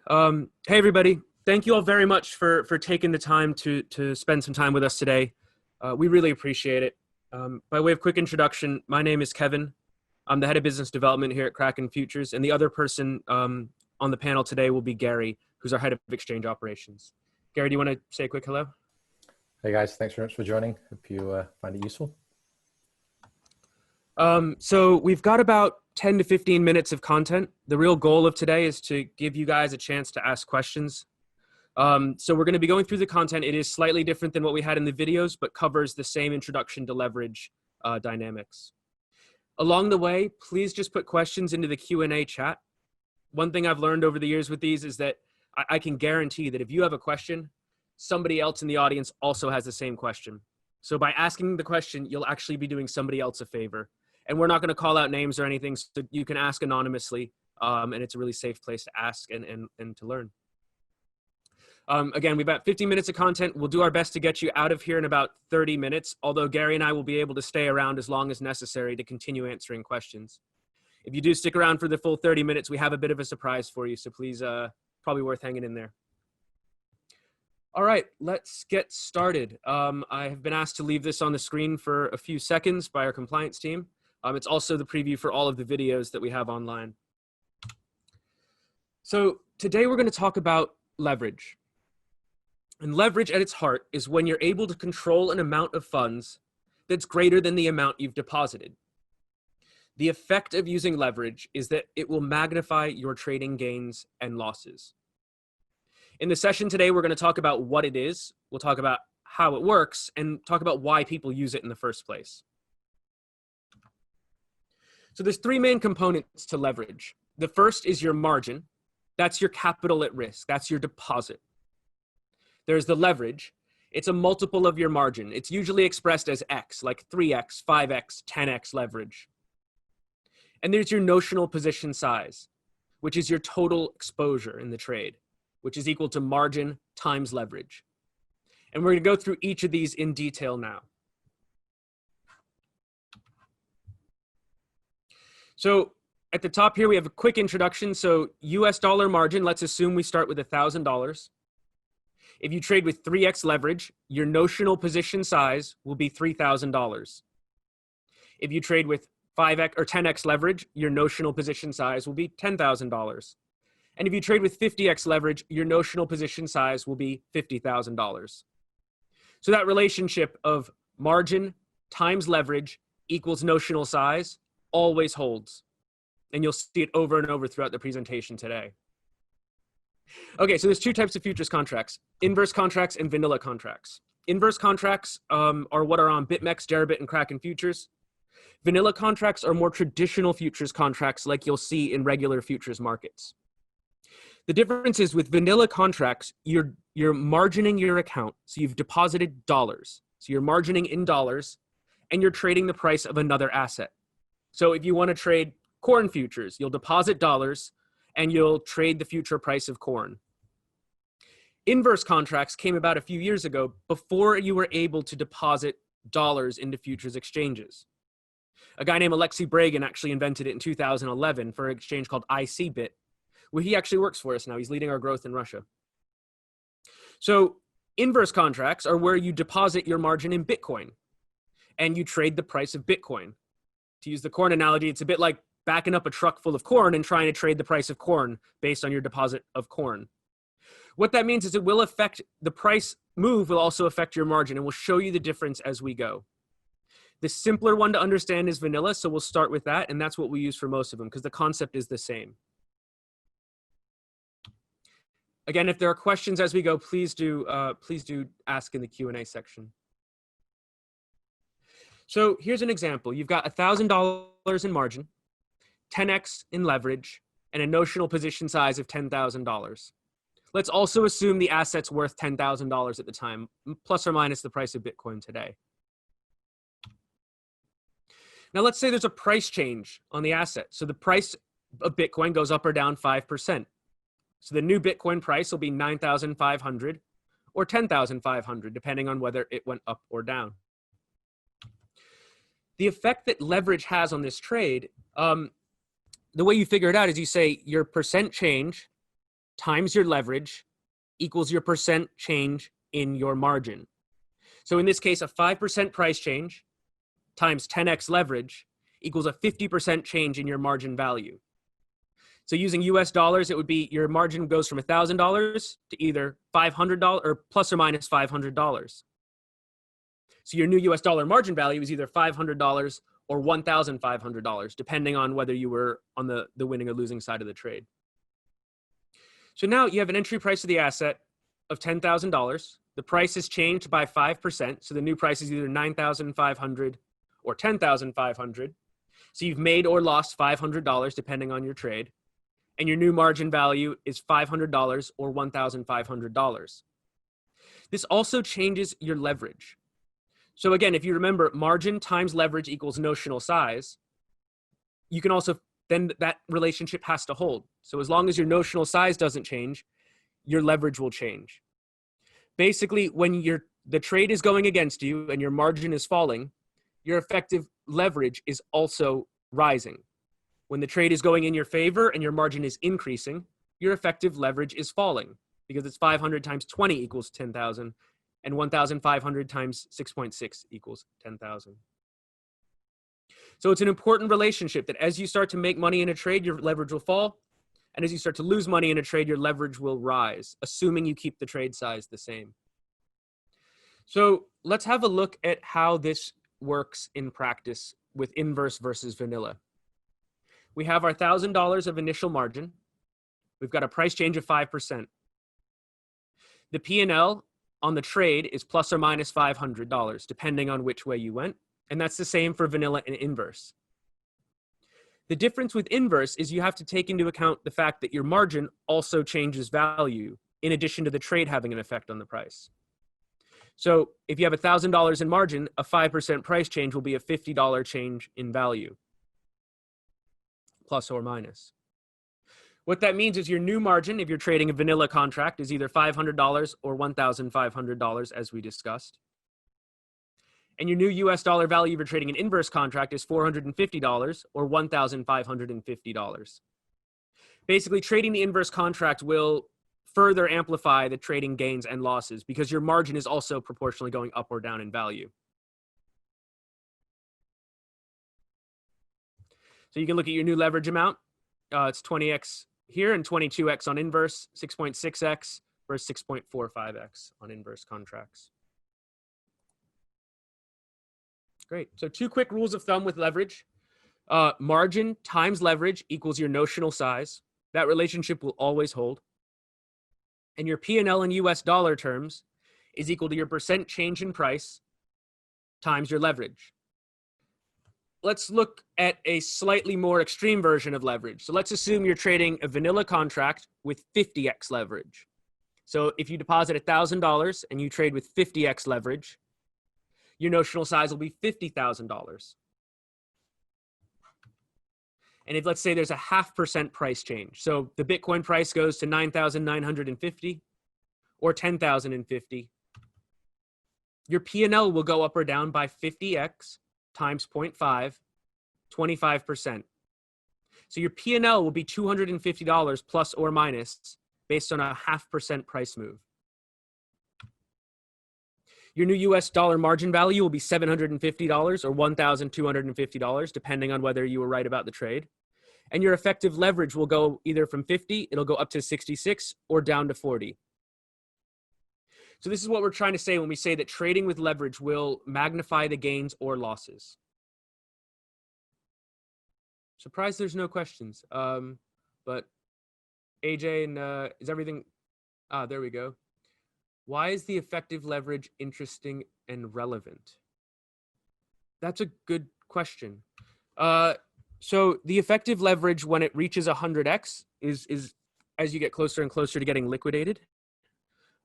Hey everybody, thank you all very much for taking the time to spend some time with us today. We really appreciate it. By way of quick introduction, my name is Kevin. I'm the head of business development here at Kraken Futures, and the other person on the panel today will be Gary, who's our head of exchange operations. Gary, do you want to say a quick hello? Hey guys, thanks very much for joining. Hope you find it useful. So we've got about 10 to 15 minutes of content. The real goal of today is to give you guys a chance to ask questions. So we're going to be going through the content. It is slightly different than what we had in the videos, but covers the same introduction to leverage dynamics. Along the way, please just put questions into the Q&A chat. One thing I've learned over the years with these is that I can guarantee that if you have a question, somebody else in the audience also has the same question. So by asking the question, you'll actually be doing somebody else a favor. And we're not going to call out names or anything, so you can ask anonymously, and it's a really safe place to ask and to learn. Again, we've got 15 minutes of content. We'll do our best to get you out of here in about 30 minutes, although Gary and I will be able to stay around as long as necessary to continue answering questions. If you do stick around for the full 30 minutes, we have a bit of a surprise for you, so please, probably worth hanging in there. All right, let's get started. I have been asked to leave this on the screen for a few seconds by our compliance team. It's also the preview for all of the videos that we have online. So today we're going to talk about leverage. And leverage at its heart is when you're able to control an amount of funds that's greater than the amount you've deposited. The effect of using leverage is that it will magnify your trading gains and losses. In the session today, we're going to talk about what it is, we'll talk about how it works, and talk about why people use it in the first place. So there's three main components to leverage. The first is your margin. That's your capital at risk. That's your deposit. There's the leverage. It's a multiple of your margin. It's usually expressed as X, like 3X, 5X, 10X leverage. And there's your notional position size, which is your total exposure in the trade, which is equal to margin times leverage. And we're going to go through each of these in detail now. So at the top here, we have a quick introduction. So US dollar margin, let's assume we start with $1,000. If you trade with 3X leverage, your notional position size will be $3,000. If you trade with 5X or 10X leverage, your notional position size will be $10,000. And if you trade with 50X leverage, your notional position size will be $50,000. So that relationship of margin times leverage equals notional size always holds. And you'll see it over and over throughout the presentation today. Okay, so there's two types of futures contracts, inverse contracts and vanilla contracts. Inverse contracts are what are on BitMEX, Deribit, and Kraken Futures. Vanilla contracts are more traditional futures contracts like you'll see in regular futures markets. The difference is with vanilla contracts, you're margining your account. So you've deposited dollars. So you're margining in dollars and you're trading the price of another asset. So if you want to trade corn futures, you'll deposit dollars and you'll trade the future price of corn. Inverse contracts came about a few years ago before you were able to deposit dollars into futures exchanges. A guy named Alexei Bragin actually invented it in 2011 for an exchange called ICBit. Well, he actually works for us now. He's leading our growth in Russia. So inverse contracts are where you deposit your margin in Bitcoin and you trade the price of Bitcoin. To use the corn analogy, it's a bit like backing up a truck full of corn and trying to trade the price of corn based on your deposit of corn. What that means is it will affect the price move will also affect your margin, and we'll show you the difference as we go. The simpler one to understand is vanilla, so we'll start with that, and that's what we use for most of them because the concept is the same. Again, if there are questions as we go, please do ask in the Q&A section. So here's an example. You've got $1,000 in margin, 10X in leverage, and a notional position size of $10,000. Let's also assume the asset's worth $10,000 at the time, plus or minus the price of Bitcoin today. Now let's say there's a price change on the asset. So the price of Bitcoin goes up or down 5%. So the new Bitcoin price will be 9,500 or 10,500, depending on whether it went up or down. The effect that leverage has on this trade, the way you figure it out is you say your percent change times your leverage equals your percent change in your margin. So in this case, a 5% price change times 10x leverage equals a 50% change in your margin value. So using US dollars, it would be your margin goes from $1,000 to either $500 or plus or minus $500. So your new US dollar margin value is either $500 or $1,500, depending on whether you were on the winning or losing side of the trade. So now you have an entry price of the asset of $10,000. The price is changed by 5%. So the new price is either $9,500 or $10,500. So you've made or lost $500 depending on your trade. And your new margin value is $500 or $1,500. This also changes your leverage. So again, if you remember, margin times leverage equals notional size, you can also, then that relationship has to hold. So as long as your notional size doesn't change, your leverage will change. Basically, when the trade is going against you and your margin is falling, your effective leverage is also rising. When the trade is going in your favor and your margin is increasing, your effective leverage is falling because it's 500 times 20 equals 10,000 and 1,500 times 6.6 equals 10,000. So it's an important relationship that as you start to make money in a trade, your leverage will fall. And as you start to lose money in a trade, your leverage will rise, assuming you keep the trade size the same. So let's have a look at how this works in practice with inverse versus vanilla. We have our $1,000 of initial margin. We've got a price change of 5%. The P&L on the trade is plus or minus $500, depending on which way you went. And that's the same for vanilla and inverse. The difference with inverse is you have to take into account the fact that your margin also changes value in addition to the trade having an effect on the price. So if you have $1,000 in margin, a 5% price change will be a $50 change in value, plus or minus. What that means is your new margin, if you're trading a vanilla contract, is either $500 or $1,500, as we discussed. And your new US dollar value if you're trading an inverse contract is $450 or $1,550. Basically, trading the inverse contract will further amplify the trading gains and losses because your margin is also proportionally going up or down in value. So you can look at your new leverage amount. It's 20x here and 22x on inverse, 6.6x versus 6.45x on inverse contracts. Great. So two quick rules of thumb with leverage. Margin times leverage equals your notional size. That relationship will always hold. And your P&L in US dollar terms is equal to your percent change in price times your leverage. Let's look at a slightly more extreme version of leverage. So let's assume you're trading a vanilla contract with 50x leverage. So if you deposit $1,000 and you trade with 50x leverage, your notional size will be $50,000. And if let's say there's a 0.5% price change. So the Bitcoin price goes to 9,950 or 10,050. Your P&L will go up or down by 50x times 0.5, 25%. So your P&L will be $250 plus or minus based on a 0.5% price move. Your new US dollar margin value will be $750 or $1,250, depending on whether you were right about the trade. And your effective leverage will go either from 50, it'll go up to 66 or down to 40. So this is what we're trying to say when we say that trading with leverage will magnify the gains or losses. Surprised there's no questions. But AJ and is everything, there we go. Why is the effective leverage interesting and relevant? That's a good question. So the effective leverage when it reaches 100x is as you get closer and closer to getting liquidated.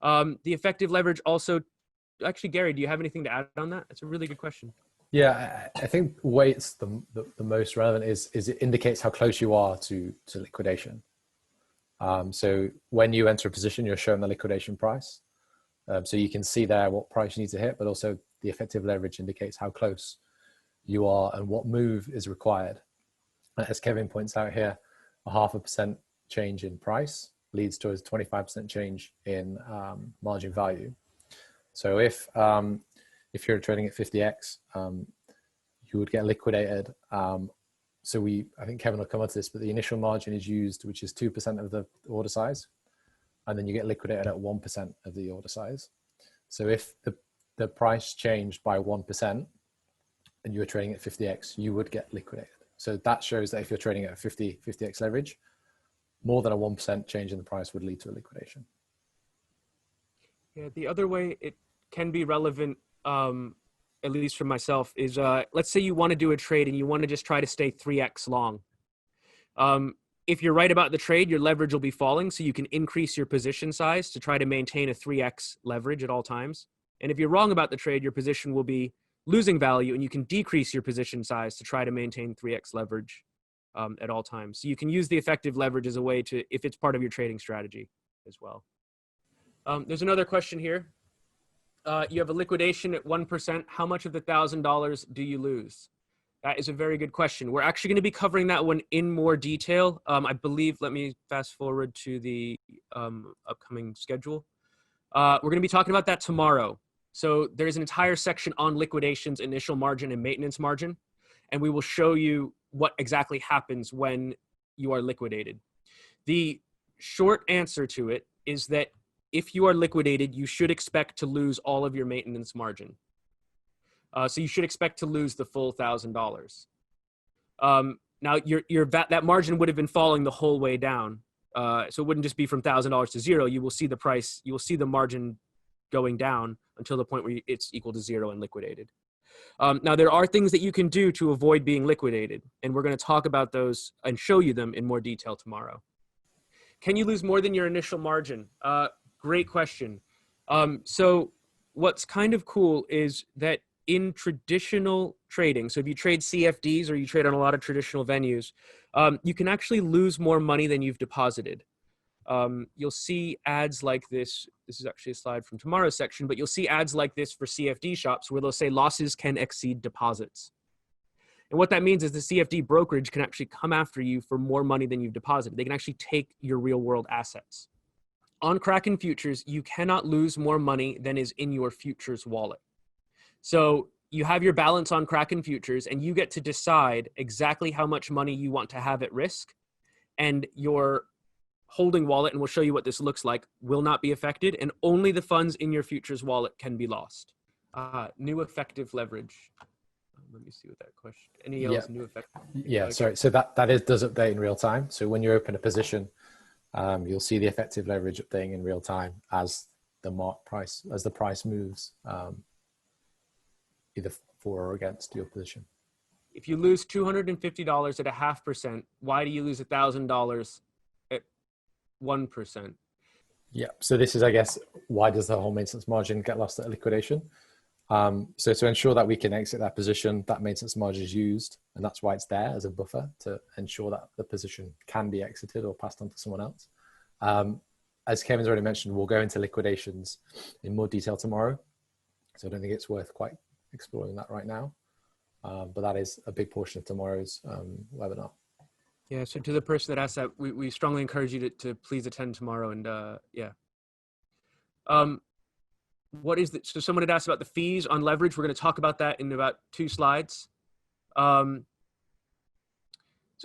The effective leverage also, actually, Gary, do you have anything to add on that? That's a really good question. Yeah, I think the way it's the most relevant is it indicates how close you are to liquidation. So when you enter a position, you're shown the liquidation price. So you can see there what price you need to hit, but also the effective leverage indicates how close you are and what move is required. As Kevin points out here, a 0.5% change in price leads to a 25% change in margin value. So if you're trading at 50x, you would get liquidated. So I think Kevin will come on to this, but the initial margin is used, which is 2% of the order size. And then you get liquidated at 1% of the order size. So if the price changed by 1% and you were trading at 50x, you would get liquidated. So that shows that if you're trading at 50x leverage, more than a 1% change in the price would lead to a liquidation. Yeah, the other way it can be relevant, at least for myself, is let's say you want to do a trade and you want to just try to stay 3x long. If you're right about the trade, your leverage will be falling, so you can increase your position size to try to maintain a 3x leverage at all times. And if you're wrong about the trade, your position will be losing value, and you can decrease your position size to try to maintain 3x leverage at all times. So you can use the effective leverage as a way to, if it's part of your trading strategy as well. There's another question here. You have a liquidation at 1%. How much of the $1,000 do you lose? That is a very good question. We're actually going to be covering that one in more detail. I believe, let me fast forward to the upcoming schedule. We're going to be talking about that tomorrow. So there's an entire section on liquidations, initial margin, and maintenance margin. And we will show you what exactly happens when you are liquidated. The short answer to it is that if you are liquidated, you should expect to lose all of your maintenance margin. So you should expect to lose the full $1,000. Now that margin would have been falling the whole way down. So it wouldn't just be from $1,000 to zero. You will see the price, you will see the margin going down until the point where it's equal to zero and liquidated. Now there are things that you can do to avoid being liquidated, and we're going to talk about those and show you them in more detail tomorrow. Can you lose more than your initial margin? Great question. So what's kind of cool is that in traditional trading, so if you trade CFDs or you trade on a lot of traditional venues, you can actually lose more money than you've deposited. You'll see ads like this. This is actually a slide from tomorrow's section, but you'll see ads like this for CFD shops where they'll say losses can exceed deposits. And what that means is the CFD brokerage can actually come after you for more money than you've deposited. They can actually take your real world assets. On Kraken Futures, you cannot lose more money than is in your futures wallet. So you have your balance on Kraken Futures and you get to decide exactly how much money you want to have at risk, and your holding wallet, and we'll show you what this looks like, will not be affected, and only the funds in your futures wallet can be lost. New effective leverage. Let me see what that question, any else new effective? Yeah, sorry. So that does update in real time. So when you open a position, you'll see the effective leverage updating in real time as the price moves, either for or against your position. If you lose $250 at 0.5%, why do you lose $1,000 at 1%? Yeah. So this is, I guess, why does the whole maintenance margin get lost at liquidation? So to ensure that we can exit that position, that maintenance margin is used, and that's why it's there as a buffer to ensure that the position can be exited or passed on to someone else. As Kevin's already mentioned, we'll go into liquidations in more detail tomorrow. So I don't think it's worth quite exploring that right now. But that is a big portion of tomorrow's webinar. Yeah, so to the person that asked that, we strongly encourage you to please attend tomorrow. And yeah. So someone had asked about the fees on leverage. We're going to talk about that in about 2 slides. So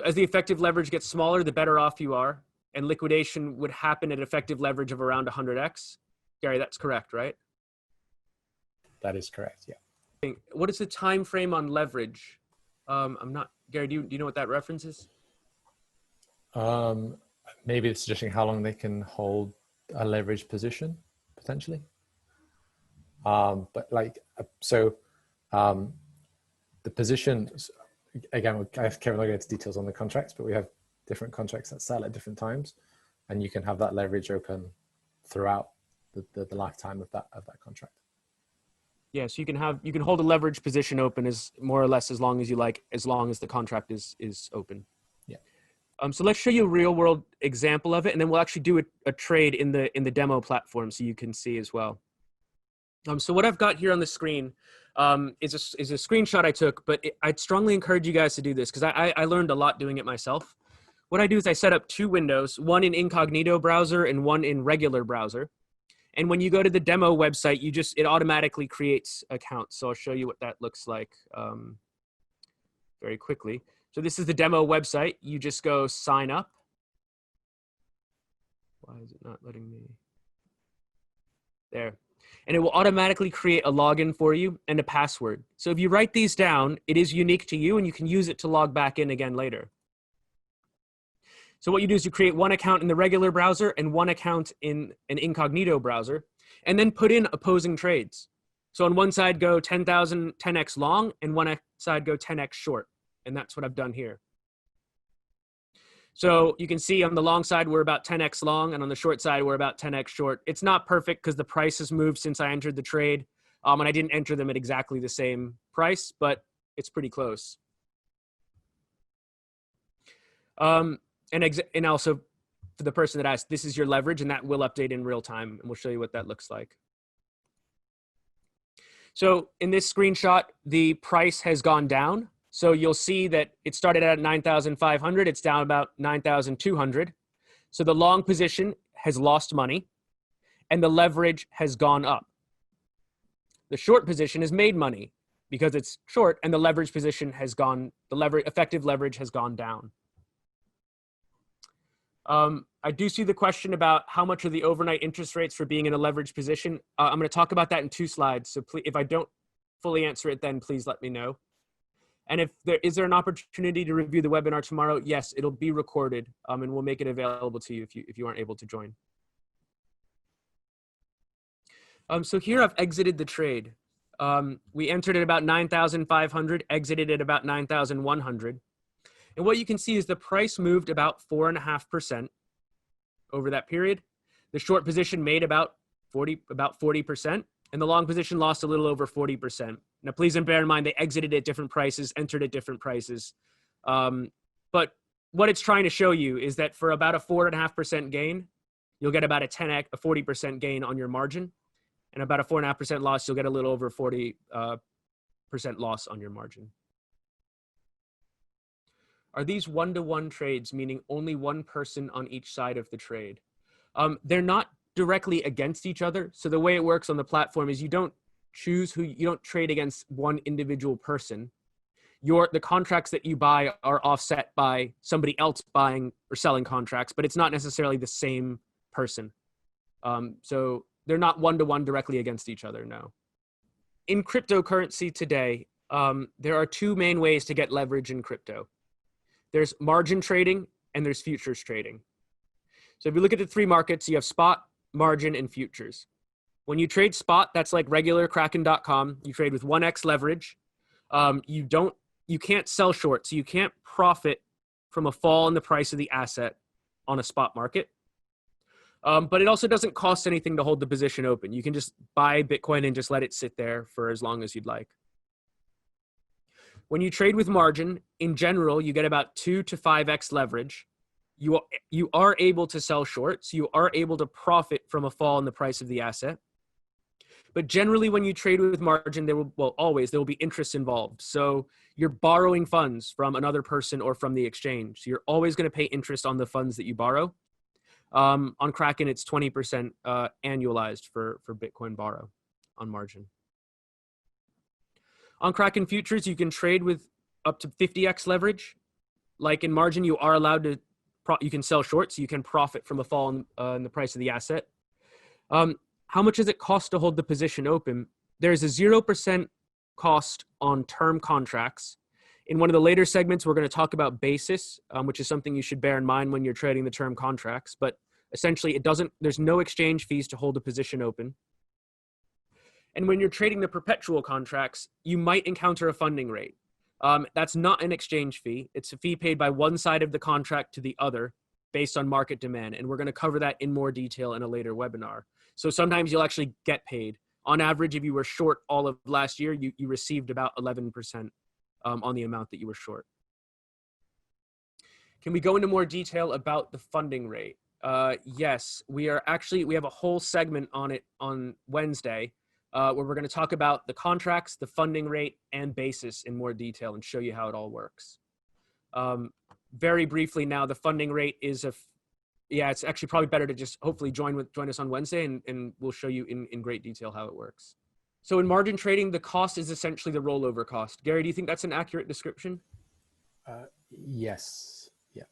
as the effective leverage gets smaller, the better off you are. And liquidation would happen at effective leverage of around 100x. Gary, that's correct, right? That is correct, yeah. What is the time frame on leverage? Gary, do you know what that reference is? Maybe it's suggesting how long they can hold a leverage position, potentially. But the position, again, Kevin will go into details on the contracts, but we have different contracts that sell at different times, and you can have that leverage open throughout the lifetime of that contract. Yeah, so you can hold a leverage position open as more or less as long as you like, as long as the contract is open. Yeah. So let's show you a real world example of it, and then we'll actually do a trade in the demo platform so you can see as well. So what I've got here on the screen is a screenshot I took, but I'd strongly encourage you guys to do this because I learned a lot doing it myself. what I do is I set up two windows, one in incognito browser and one in regular browser. And when you go to the demo website, it automatically creates accounts. So I'll show you what that looks like very quickly. So this is the demo website. You just go sign up. Why is it not letting me? There. And it will automatically create a login for you and a password. So if you write these down, it is unique to you and you can use it to log back in again later. So what you do is you create one account in the regular browser and one account in an incognito browser, and then put in opposing trades. So on one side go 10,000 10x long and one side go 10x short. And that's what I've done here. So you can see on the long side, we're about 10x long, and on the short side, we're about 10x short. It's not perfect because the price has moved since I entered the trade, and I didn't enter them at exactly the same price, but it's pretty close. And also, for the person that asked, this is your leverage, and that will update in real time, and we'll show you what that looks like. So in this screenshot, the price has gone down. So you'll see that it started at 9,500. It's down about 9,200. So the long position has lost money, and the leverage has gone up. The short position has made money because it's short, and the leverage position has gone, effective leverage has gone down. I do see the question about how much are the overnight interest rates for being in a leverage position. I'm going to talk about that in 2 slides. So please, if I don't fully answer it, then please let me know. And is there an opportunity to review the webinar tomorrow? Yes, it'll be recorded, and we'll make it available to you if you aren't able to join. So here I've exited the trade. We entered at about 9,500, exited at about 9,100. And what you can see is the price moved about 4.5% over that period. The short position made about 40%, and the long position lost a little over 40%. Now, please bear in mind, they exited at different prices, entered at different prices. But what it's trying to show you is that for about a 4.5% gain, you'll get about a 40% gain on your margin. And about a 4.5% loss, you'll get a little over 40% loss on your margin. Are these one-to-one trades, meaning only one person on each side of the trade? They're not directly against each other. So the way it works on the platform is you don't trade against one individual person. The contracts that you buy are offset by somebody else buying or selling contracts, but it's not necessarily the same person. So they're not one-to-one directly against each other, no. In cryptocurrency today, there are 2 main ways to get leverage in crypto. There's margin trading and there's futures trading. So if you look at the 3 markets, you have spot, margin, and futures. When you trade spot, that's like regular Kraken.com. You trade with 1x leverage. You can't sell short, so you can't profit from a fall in the price of the asset on a spot market. But it also doesn't cost anything to hold the position open. You can just buy Bitcoin and just let it sit there for as long as you'd like. When you trade with margin, in general, you get about 2 to 5x leverage. You are able to sell short, so you are able to profit from a fall in the price of the asset. But generally, when you trade with margin, there will be interest involved. So you're borrowing funds from another person or from the exchange. So you're always going to pay interest on the funds that you borrow. On Kraken, it's 20% annualized for Bitcoin borrow on margin. On Kraken Futures, you can trade with up to 50x leverage. Like in margin, you are allowed to, you can sell short, so you can profit from a fall in the price of the asset. How much does it cost to hold the position open? There's a 0% cost on term contracts. In one of the later segments, we're going to talk about basis, which is something you should bear in mind when you're trading the term contracts. But essentially, there's no exchange fees to hold a position open. And when you're trading the perpetual contracts, you might encounter a funding rate. That's not an exchange fee. It's a fee paid by one side of the contract to the other based on market demand. And we're going to cover that in more detail in a later webinar. So sometimes you'll actually get paid. On average, if you were short all of last year, you received about 11% on the amount that you were short. Can we go into more detail about the funding rate? Yes, we have a whole segment on it on Wednesday where we're going to talk about the contracts, the funding rate, and basis in more detail and show you how it all works. very briefly now, the funding rate is yeah, it's actually probably better to just hopefully join us on Wednesday, and we'll show you in great detail how it works. So in margin trading, the cost is essentially the rollover cost. Gary, do you think that's an accurate description? Yes. Yeah.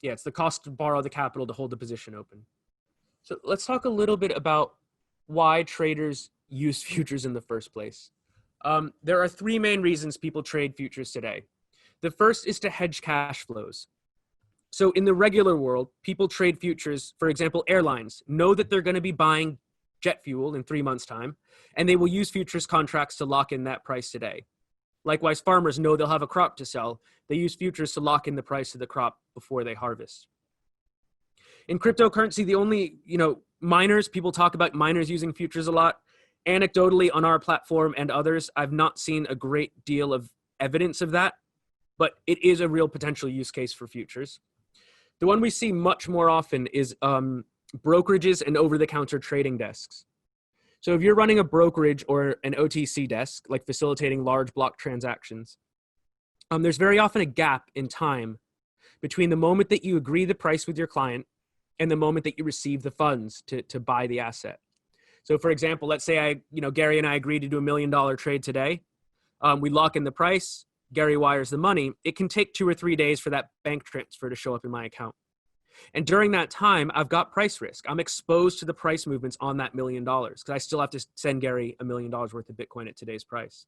Yeah, it's the cost to borrow the capital to hold the position open. So let's talk a little bit about why traders use futures in the first place. There are three main reasons people trade futures today. The first is to hedge cash flows. So in the regular world, people trade futures. For example, airlines know that they're going to be buying jet fuel in 3 months' time, and they will use futures contracts to lock in that price today. Likewise, farmers know they'll have a crop to sell. They use futures to lock in the price of the crop before they harvest. In cryptocurrency, the only, miners, people talk about miners using futures a lot. Anecdotally, on our platform and others, I've not seen a great deal of evidence of that, but it is a real potential use case for futures. The one we see much more often is brokerages and over-the-counter trading desks. So if you're running a brokerage or an OTC desk, like facilitating large block transactions, there's very often a gap in time between the moment that you agree the price with your client and the moment that you receive the funds to buy the asset. So for example, let's say Gary and I agree to do $1 million trade today. We lock in the price. Gary wires the money. It can take 2 or 3 days for that bank transfer to show up in my account. And during that time, I've got price risk. I'm exposed to the price movements on that $1 million because I still have to send Gary $1 million worth of Bitcoin at today's price.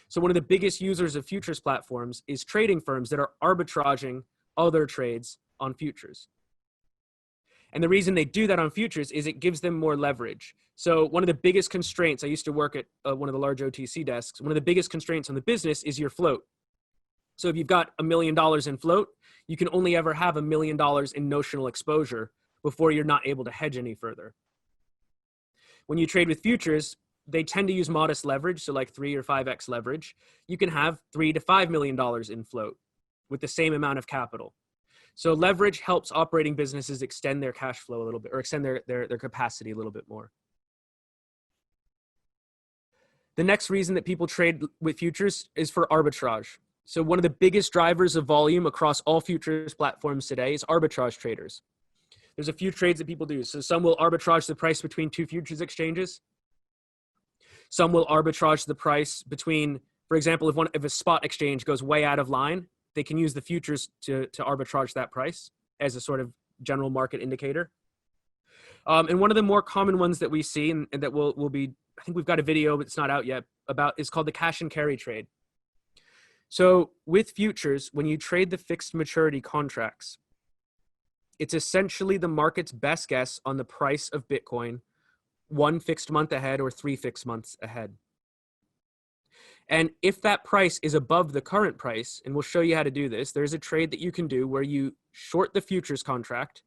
So one of the biggest users of futures platforms is trading firms that are arbitraging other trades on futures. And the reason they do that on futures is it gives them more leverage. So one of the biggest constraints, I used to work at one of the large OTC desks, one of the biggest constraints on the business is your float. So if you've got $1 million in float, you can only ever have $1 million in notional exposure before you're not able to hedge any further. When you trade with futures, they tend to use modest leverage, so like 3 or 5x leverage. You can have $3 to $5 million in float with the same amount of capital. So leverage helps operating businesses extend their cash flow a little bit, or extend their capacity a little bit more. The next reason that people trade with futures is for arbitrage. So one of the biggest drivers of volume across all futures platforms today is arbitrage traders. There's a few trades that people do. So some will arbitrage the price between 2 futures exchanges. Some will arbitrage the price between, for example, if a spot exchange goes way out of line, they can use the futures to arbitrage that price as a sort of general market indicator. And one of the more common ones that we see, and that will be, I think we've got a video, but it's not out yet, about, is called the cash and carry trade. So with futures, when you trade the fixed maturity contracts, it's essentially the market's best guess on the price of Bitcoin 1 fixed month ahead or 3 fixed months ahead. And if that price is above the current price, and we'll show you how to do this, there's a trade that you can do where you short the futures contract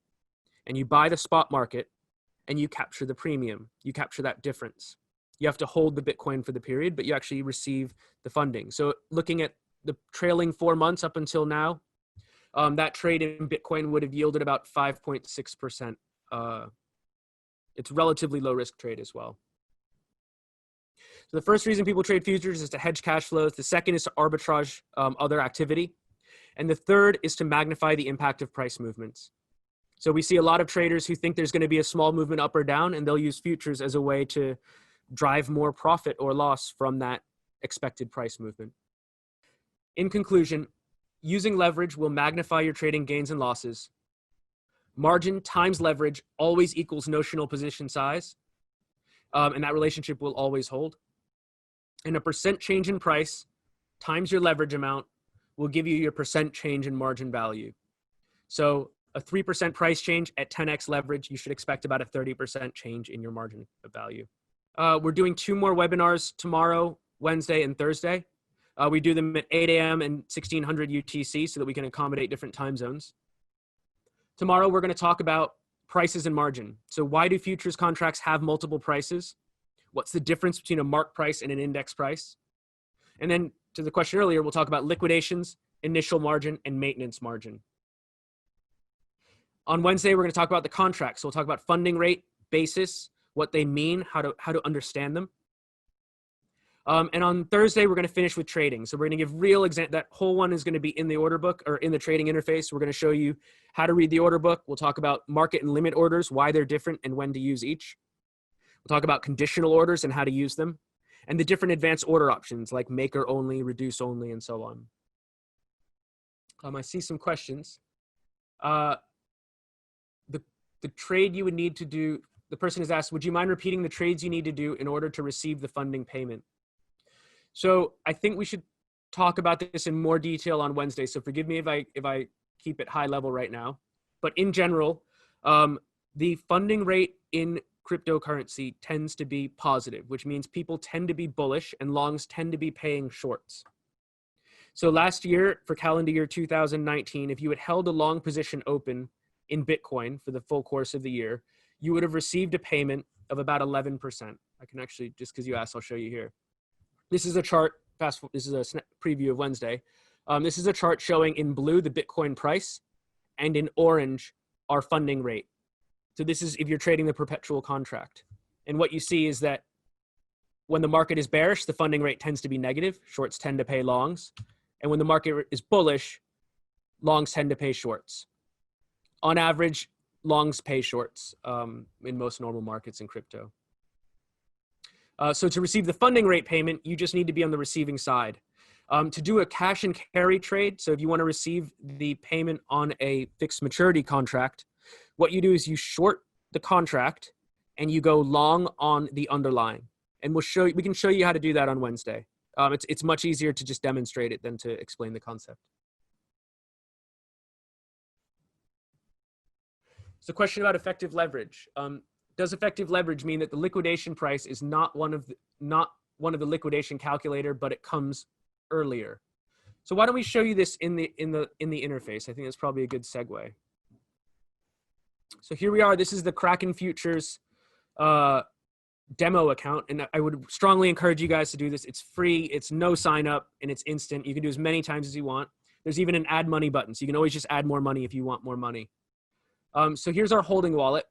and you buy the spot market and you capture the premium. You capture that difference. You have to hold the Bitcoin for the period, but you actually receive the funding. So looking at the trailing 4 months up until now, that trade in Bitcoin would have yielded about 5.6%. It's a relatively low risk trade as well. So the first reason people trade futures is to hedge cash flows. The second is to arbitrage other activity. And the third is to magnify the impact of price movements. So we see a lot of traders who think there's going to be a small movement up or down, and they'll use futures as a way to drive more profit or loss from that expected price movement. In conclusion, using leverage will magnify your trading gains and losses. Margin times leverage always equals notional position size, and that relationship will always hold. And a percent change in price times your leverage amount will give you your percent change in margin value. So a 3% price change at 10x leverage, you should expect about a 30% change in your margin of value. We're doing 2 more webinars tomorrow, Wednesday, and Thursday. We do them at 8 a.m. and 1600 UTC so that we can accommodate different time zones. Tomorrow, we're going to talk about prices and margin. So why do futures contracts have multiple prices? What's the difference between a mark price and an index price? And then to the question earlier, we'll talk about liquidations, initial margin, and maintenance margin. On Wednesday, we're going to talk about the contracts. So we'll talk about funding rate, basis, what they mean, how to understand them. And on Thursday, we're going to finish with trading. So we're going to give real that whole one is going to be in the order book or in the trading interface. We're going to show you how to read the order book. We'll talk about market and limit orders, why they're different and when to use each. We'll talk about conditional orders and how to use them, and the different advanced order options like maker only, reduce only, and so on. I see some questions. The trade you would need to do, the person has asked, would you mind repeating the trades you need to do in order to receive the funding payment? So I think we should talk about this in more detail on Wednesday. So forgive me if I keep it high level right now. But in general, the funding rate in cryptocurrency tends to be positive, which means people tend to be bullish and longs tend to be paying shorts. So last year, for calendar year 2019, if you had held a long position open in Bitcoin for the full course of the year, you would have received a payment of about 11%. I can actually, just because you asked, I'll show you here. This is a chart, this is a preview of Wednesday. This is a chart showing in blue the Bitcoin price and in orange our funding rate. So this is if you're trading the perpetual contract. And what you see is that when the market is bearish, the funding rate tends to be negative. Shorts tend to pay longs. And when the market is bullish, longs tend to pay shorts. On average, longs pay shorts in most normal markets in crypto. So to receive the funding rate payment, you just need to be on the receiving side. To do a cash and carry trade, so if you want to receive the payment on a fixed maturity contract, what you do is you short the contract and you go long on the underlying. And we can show you how to do that on Wednesday. It's much easier to just demonstrate it than to explain the concept. It's a question about effective leverage. Does effective leverage mean that the liquidation price is not one of the liquidation calculator, but it comes earlier? So why don't we show you this in the interface? I think that's probably a good segue. So here we are. This is the Kraken Futures demo account, and I would strongly encourage you guys to do this. It's free, it's no sign up, and it's instant. You can do as many times as you want. There's even an add money button, so you can always just add more money if you want more money. So here's our holding wallet.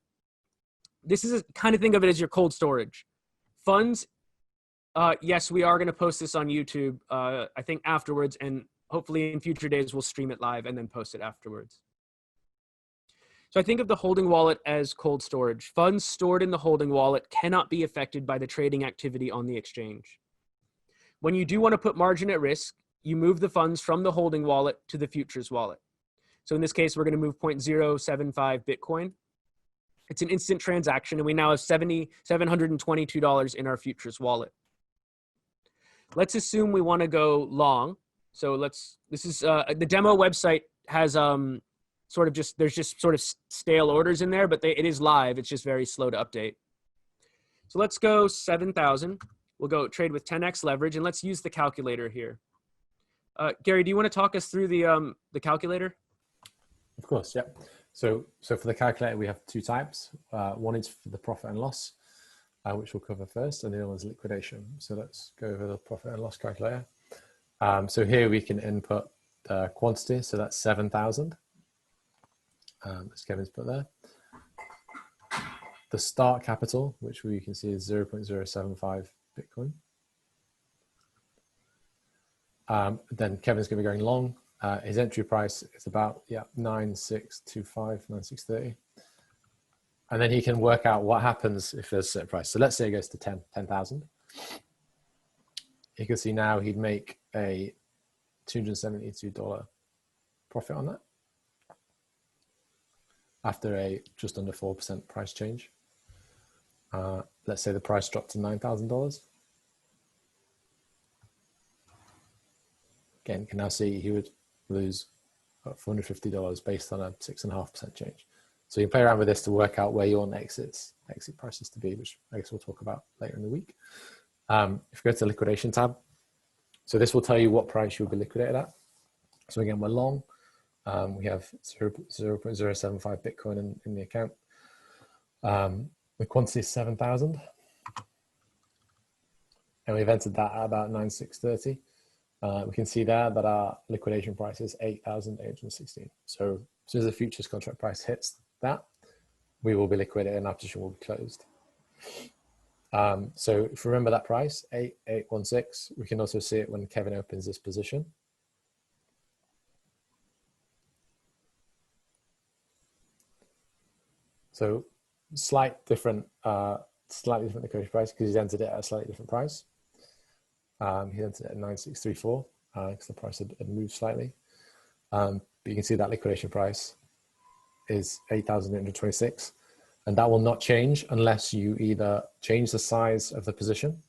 This is kind of, think of it as your cold storage. Funds, yes, we are going to post this on YouTube, I think afterwards, and hopefully in future days we'll stream it live and then post it afterwards. So I think of the holding wallet as cold storage. Funds stored in the holding wallet cannot be affected by the trading activity on the exchange. When you do want to put margin at risk, you move the funds from the holding wallet to the futures wallet. So in this case, we're going to move 0.075 Bitcoin. It's an instant transaction, and we now have $722 in our futures wallet. Let's assume we want to go long. So this is the demo website has there's just sort of stale orders in there, but it is live. It's just very slow to update. So let's go 7,000. We'll go trade with 10x leverage, and let's use the calculator here. Gary, do you want to talk us through the calculator? Of course, yeah. So for the calculator, we have two types. One is for the profit and loss, which we'll cover first, and the other one is liquidation. So let's go over the profit and loss calculator. So here we can input the quantity, so that's 7,000. As Kevin's put there. The start capital, which we can see is 0.075 Bitcoin. Then Kevin's going to be going long. His entry price is about 9625, 9630. And then he can work out what happens if there's a certain price. So let's say it goes to 10,000. You can see now he'd make a $272 profit on that, after a just under 4% price change. Let's say the price dropped to $9,000. Again, you can now see he would lose $450 based on a 6.5% change. So you can play around with this to work out where you want exit prices to be, which I guess we'll talk about later in the week. If you go to the liquidation tab, so this will tell you what price you'll be liquidated at. So again, we're long. We have 0.075 Bitcoin in the account. The quantity is 7,000. And we've entered that at about 9,630. We can see there that our liquidation price is 8,816. So as soon as the futures contract price hits that, we will be liquidated and our position will be closed. So if you remember that price, 8816, we can also see it when Kevin opens this position. So slightly different liquidation price because he's entered it at a slightly different price. He entered it at 9634 because the price had moved slightly. But you can see that liquidation price is 8,826, and that will not change unless you either change the size of the position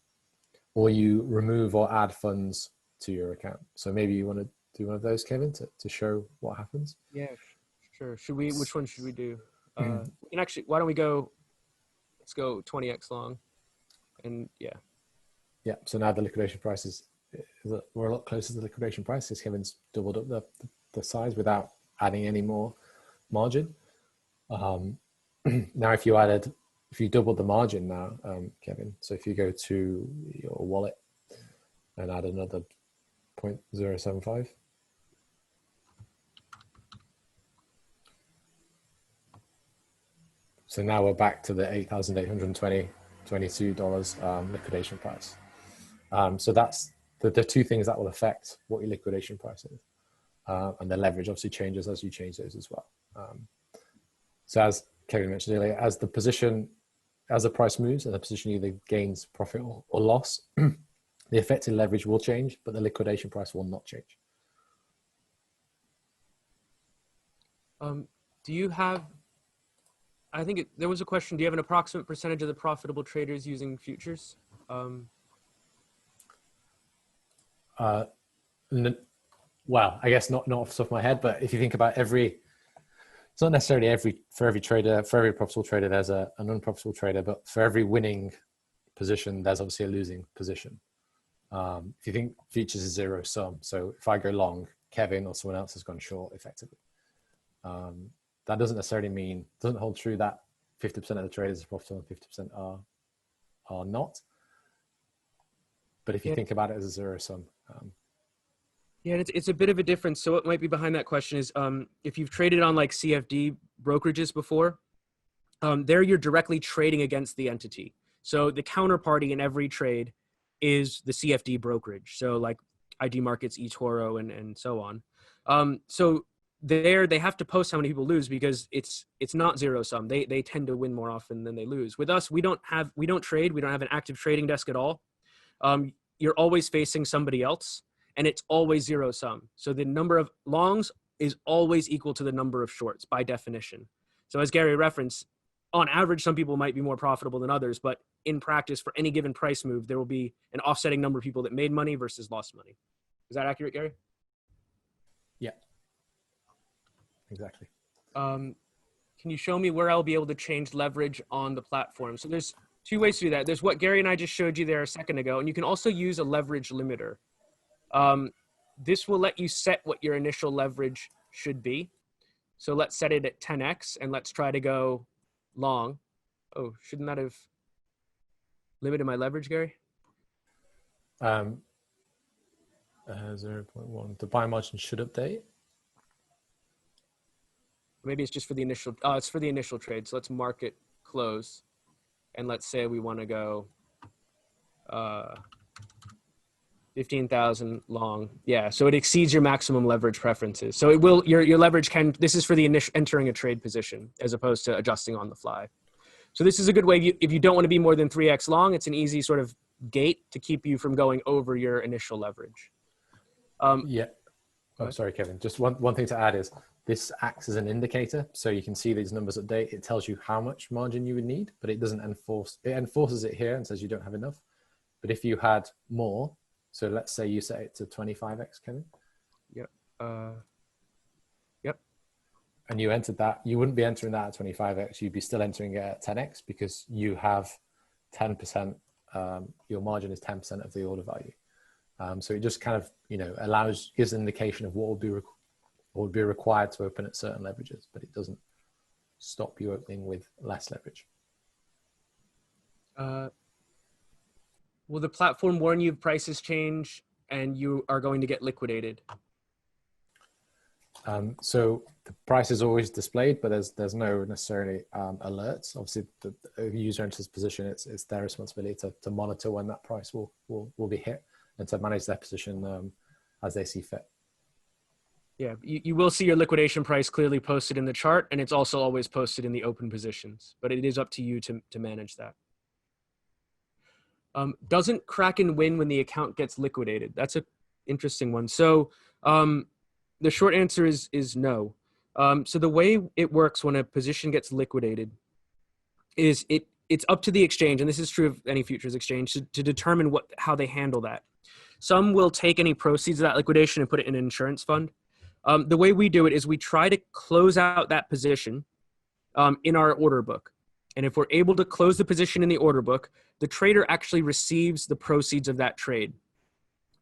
or you remove or add funds to your account. So maybe you want to do one of those, Kevin, to show what happens. Yeah, sure. Which one should we do? We can actually, why don't we go, let's go 20x long. And yeah. Yeah, so now the liquidation price we're a lot closer to the liquidation price because Kevin's doubled up the size without adding any more margin. Now if you doubled the margin now, Kevin, so if you go to your wallet and add another 0.075, so now we're back to the $8,822 liquidation price. So that's the two things that will affect what your liquidation price is. And the leverage obviously changes as you change those as well. So as Kevin mentioned earlier, as the price moves and the position either gains profit or loss, the effective leverage will change, but the liquidation price will not change. Do you have, I think there was a question, do you have an approximate percentage of the profitable traders using futures? Well, I guess not off the top of my head, but if you think about it's not necessarily for every profitable trader, there's an unprofitable trader, but for every winning position, there's obviously a losing position. If you think futures is zero sum, so if I go long, Kevin or someone else has gone short effectively. That doesn't necessarily doesn't hold true that 50% of the traders are profitable and 50% are not. But if you think about it as a zero sum. Yeah, it's a bit of a difference. So what might be behind that question is if you've traded on like CFD brokerages before, there you're directly trading against the entity. So the counterparty in every trade is the CFD brokerage. So like ID Markets, eToro, and so on. So there they have to post how many people lose because it's not zero sum. They tend to win more often than they lose. With us, we don't trade. We don't have an active trading desk at all. You're always facing somebody else, and it's always zero sum. So the number of longs is always equal to the number of shorts by definition. So as Gary referenced, on average, some people might be more profitable than others, but in practice, for any given price move, there will be an offsetting number of people that made money versus lost money. Is that accurate, Gary? Yeah, exactly. Can you show me where I'll be able to change leverage on the platform? So there's two ways to do that. There's what Gary and I just showed you there a second ago, and you can also use a leverage limiter. This will let you set what your initial leverage should be. So let's set it at 10x and let's try to go long. Oh, shouldn't that have limited my leverage, Gary? 0.1. The buy margin should update. Maybe it's just for the initial, it's for the initial trade. So let's mark it close. And let's say we want to go 15,000 long. Yeah, so it exceeds your maximum leverage preferences. So it will, your leverage can, this is for the initial entering a trade position as opposed to adjusting on the fly. So this is a good way, if you don't want to be more than 3x long, it's an easy sort of gate to keep you from going over your initial leverage. Yeah. Oh, sorry, Kevin. Just one thing to add is this acts as an indicator. So you can see these numbers update. It tells you how much margin you would need, but it doesn't enforce. It enforces it here and says you don't have enough. But if you had more, so let's say you set it to 25x, Kevin. Yep. Yep. And you entered that, you wouldn't be entering that at 25x. You'd be still entering it at 10x because you have 10%. Your margin is 10% of the order value. So it just kind of, gives an indication of what would be required to open at certain leverages, but it doesn't stop you opening with less leverage. Will the platform warn you if prices change and you are going to get liquidated? So the price is always displayed, but there's no necessarily alerts. Obviously, the user enters position. It's their responsibility to monitor when that price will be hit and to manage their position as they see fit. Yeah, you will see your liquidation price clearly posted in the chart, and it's also always posted in the open positions, but it is up to you to manage that. Doesn't Kraken win when the account gets liquidated? That's an interesting one. So the short answer is no. So the way it works when a position gets liquidated is it's up to the exchange, and this is true of any futures exchange, to determine how they handle that. Some will take any proceeds of that liquidation and put it in an insurance fund. The way we do it is we try to close out that position in our order book. And if we're able to close the position in the order book, the trader actually receives the proceeds of that trade.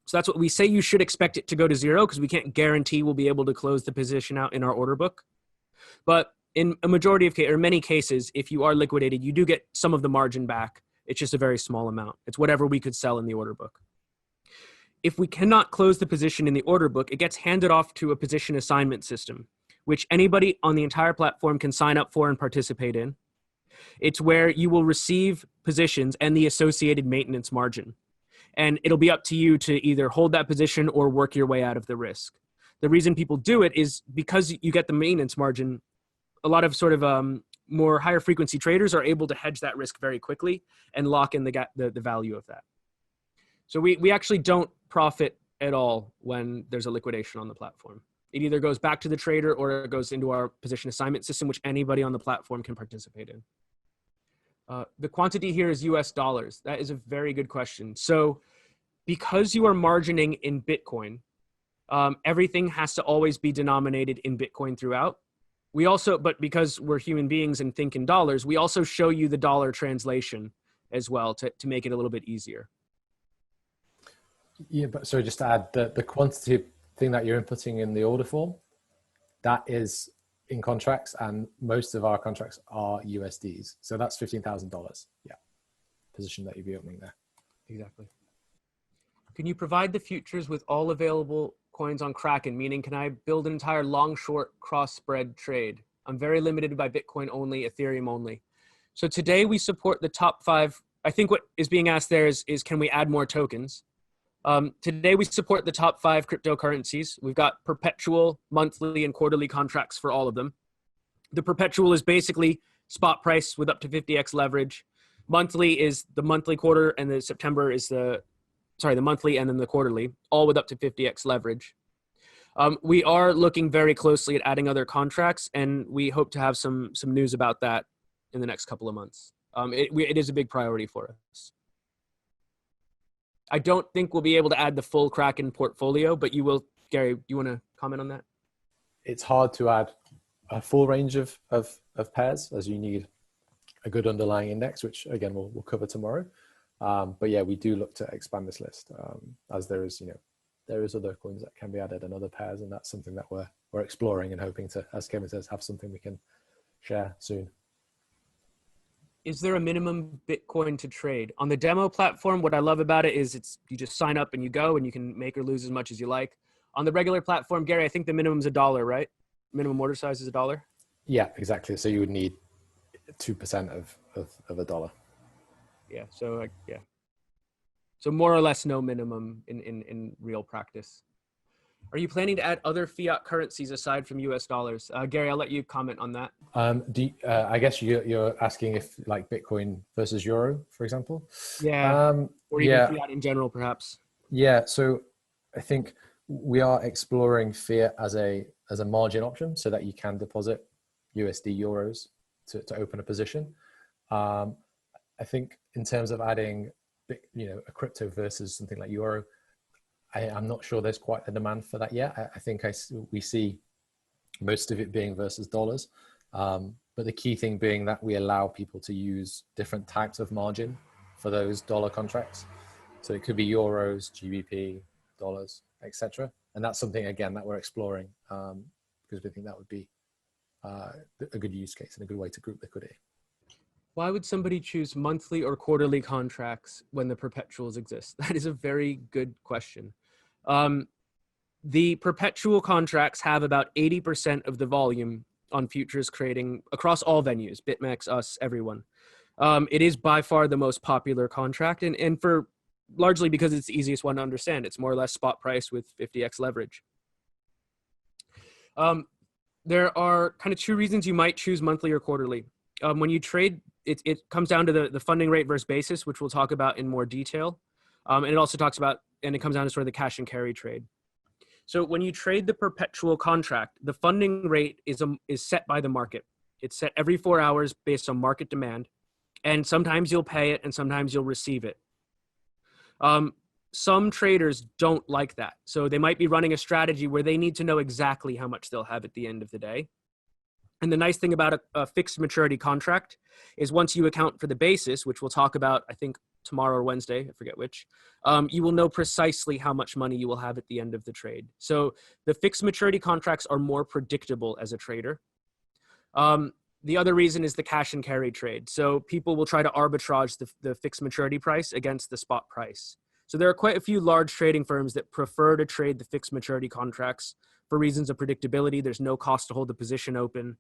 So that's what we say. You should expect it to go to zero because we can't guarantee we'll be able to close the position out in our order book. But in a majority of cases, or many cases, if you are liquidated, you do get some of the margin back. It's just a very small amount. It's whatever we could sell in the order book. If we cannot close the position in the order book, it gets handed off to a position assignment system, which anybody on the entire platform can sign up for and participate in. It's where you will receive positions and the associated maintenance margin. And it'll be up to you to either hold that position or work your way out of the risk. The reason people do it is because you get the maintenance margin. A lot of sort of more higher frequency traders are able to hedge that risk very quickly and lock in the value of that. So we actually don't profit at all when there's a liquidation on the platform. It either goes back to the trader or it goes into our position assignment system, which anybody on the platform can participate in. The quantity here is US dollars. That is a very good question. So because you are margining in Bitcoin, everything has to always be denominated in Bitcoin throughout. But because we're human beings and think in dollars, we also show you the dollar translation as well to make it a little bit easier. Yeah, but so just to add, the quantity thing that you're inputting in the order form, that is in contracts, and most of our contracts are USDs. So that's $15,000. Yeah, position that you'd be opening there. Exactly. Can you provide the futures with all available coins on Kraken? Meaning, can I build an entire long-short cross-spread trade? I'm very limited by Bitcoin only, Ethereum only. So today we support the top 5. I think what is being asked there is can we add more tokens? Today we support the top 5 cryptocurrencies. We've got perpetual, monthly, and quarterly contracts for all of them. The perpetual is basically spot price with up to 50x leverage. Monthly is the monthly quarter, and the September is the monthly and then the quarterly, all with up to 50x leverage. We are looking very closely at adding other contracts, and we hope to have some news about that in the next couple of months. It is a big priority for us. I don't think we'll be able to add the full Kraken portfolio, but you will. Gary, do you want to comment on that? It's hard to add a full range of pairs, as you need a good underlying index, which again we'll cover tomorrow. But yeah, we do look to expand this list as there is other coins that can be added and other pairs, and that's something that we're exploring and hoping to, as Kevin says, have something we can share soon. Is there a minimum Bitcoin to trade? On the demo platform, what I love about it is you just sign up and you go, and you can make or lose as much as you like. On the regular platform, Gary, I think the minimum is $1, right? Minimum order size is $1. Yeah, exactly. So you would need 2% of $1. Yeah. So yeah. So more or less no minimum in real practice. Are you planning to add other fiat currencies aside from US dollars? Gary, I'll let you comment on that. I guess you're asking if like Bitcoin versus Euro, for example? Yeah. Or even fiat in general, perhaps. Yeah. So I think we are exploring fiat as a margin option so that you can deposit USD euros to open a position. I think in terms of adding, a crypto versus something like Euro, I'm not sure there's quite the demand for that yet. I think we see most of it being versus dollars. But the key thing being that we allow people to use different types of margin for those dollar contracts. So it could be euros, GBP, dollars, etc. And that's something, again, that we're exploring because we think that would be a good use case and a good way to group liquidity. Why would somebody choose monthly or quarterly contracts when the perpetuals exist? That is a very good question. The perpetual contracts have about 80% of the volume on futures trading across all venues, BitMEX, us, everyone. It is by far the most popular contract, and for largely because it's the easiest one to understand. It's more or less spot price with 50x leverage. There are kind of two reasons you might choose monthly or quarterly. When you trade, it comes down to the funding rate versus basis, which we'll talk about in more detail. And it also talks about, and it comes down to sort of the cash and carry trade. So when you trade the perpetual contract, the funding rate is set by the market. It's set every 4 hours based on market demand. And sometimes you'll pay it and sometimes you'll receive it. Some traders don't like that. So they might be running a strategy where they need to know exactly how much they'll have at the end of the day. And the nice thing about a fixed maturity contract is once you account for the basis, which we'll talk about, I think, tomorrow or Wednesday, I forget which, you will know precisely how much money you will have at the end of the trade. So the fixed maturity contracts are more predictable as a trader. The other reason is the cash and carry trade. So people will try to arbitrage the fixed maturity price against the spot price. So there are quite a few large trading firms that prefer to trade the fixed maturity contracts for reasons of predictability. There's no cost to hold the position open.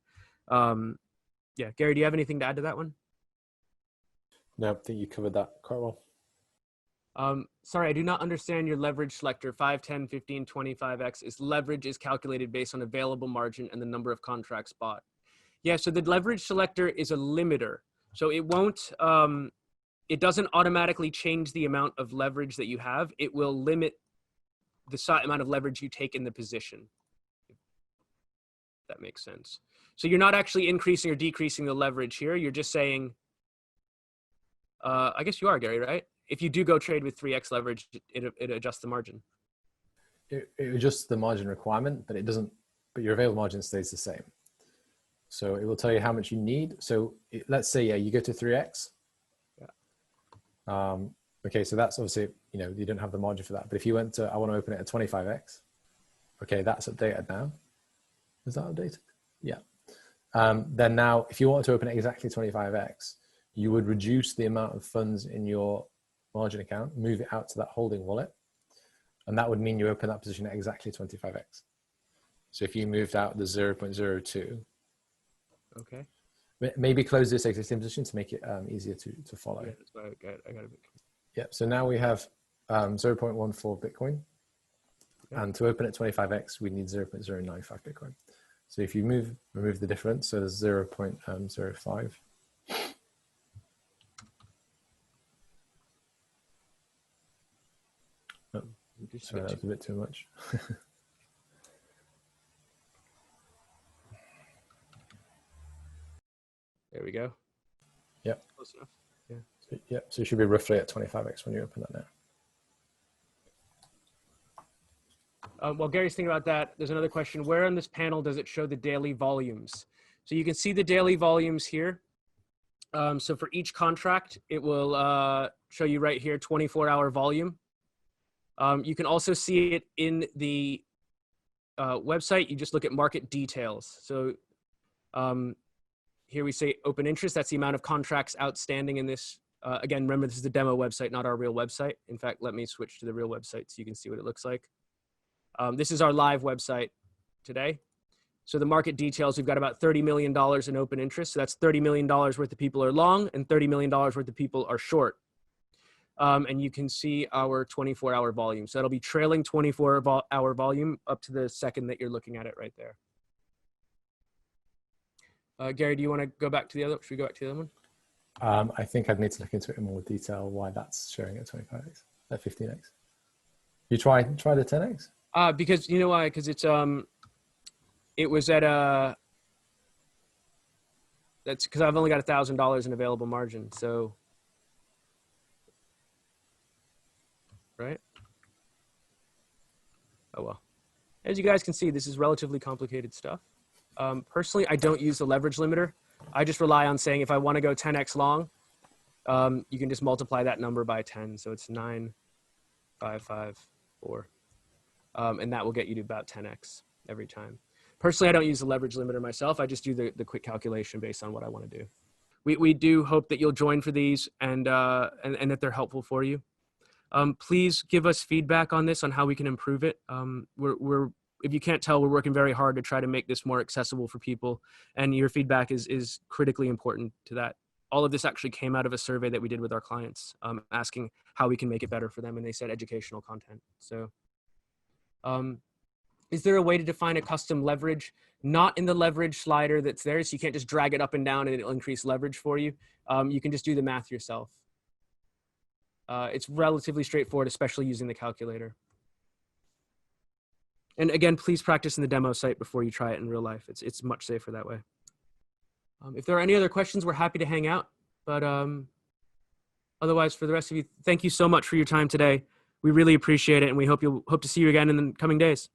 Yeah, Gary, do you have anything to add to that one? No, I think you covered that quite well. Sorry, I do not understand your leverage selector. 5, 10, 15, 25x leverage is calculated based on available margin and the number of contracts bought. Yeah, so the leverage selector is a limiter. So it won't, it doesn't automatically change the amount of leverage that you have. It will limit the amount of leverage you take in the position. If that makes sense. So you're not actually increasing or decreasing the leverage here. You're just saying, I guess you are, Gary, right? If you do go trade with 3x leverage, it adjusts the margin. It adjusts the margin requirement, but it doesn't, but your available margin stays the same. So it will tell you how much you need. So let's say, yeah, you go to 3x. Yeah. Okay, so that's obviously, you know, you don't have the margin for that. But if you went to, I want to open it at 25x. Okay, that's updated now. Is that updated? Yeah. Then now, if you want to open it exactly 25x, you would reduce the amount of funds in your margin account, move it out to that holding wallet. And that would mean you open that position at exactly 25x. So if you moved out the 0.02, okay, maybe close this existing position to make it easier to follow. Yeah, that's why I got a bit. Yeah, so now we have 0.14 Bitcoin. Okay. And to open at 25x, we need 0.095 Bitcoin. So if you remove the difference, so there's 0.05. Oh, sorry, that was a bit too much. There we go. Yep. Close enough. Yeah. So, yep. So you should be roughly at 25x when you open that now. While Gary's thinking about that, there's another question. Where on this panel does it show the daily volumes? So you can see the daily volumes here. So for each contract, it will show you right here, 24-hour volume. You can also see it in the website. You just look at market details. So here we say open interest. That's the amount of contracts outstanding in this. Again, remember, this is the demo website, not our real website. In fact, let me switch to the real website so you can see what it looks like. This is our live website today. So the market details, we've got about $30 million in open interest. So that's $30 million worth of people are long and $30 million worth of people are short. And you can see our 24-hour volume. So that'll be trailing 24-hour volume up to the second that you're looking at it right there. Gary, do you want to go back to the other? Should we go back to the other one? I think I'd need to look into it in more detail why that's showing at 25x, at 15x. You try the 10x? Because you know why? Because it's it was at that's because I've only got $1,000 in available margin. So, right? Oh well. As you guys can see, this is relatively complicated stuff. Personally, I don't use the leverage limiter. I just rely on saying if I want to go 10x long, you can just multiply that number by 10. So it's 9,554. And that will get you to about 10x every time. Personally, I don't use the leverage limiter myself. I just do the quick calculation based on what I want to do. We do hope that you'll join for these and that they're helpful for you. Please give us feedback on this, on how we can improve it. If you can't tell, we're working very hard to try to make this more accessible for people, and your feedback is critically important to that. All of this actually came out of a survey that we did with our clients, asking how we can make it better for them, and they said educational content. So is there a way to define a custom leverage? Not in the leverage slider that's there, so you can't just drag it up and down and it'll increase leverage for you. You can just do the math yourself. It's relatively straightforward, especially using the calculator. And again, please practice in the demo site before you try it in real life. It's much safer that way. If there are any other questions, we're happy to hang out. But otherwise, for the rest of you, thank you so much for your time today. We really appreciate it, and we hope to see you again in the coming days.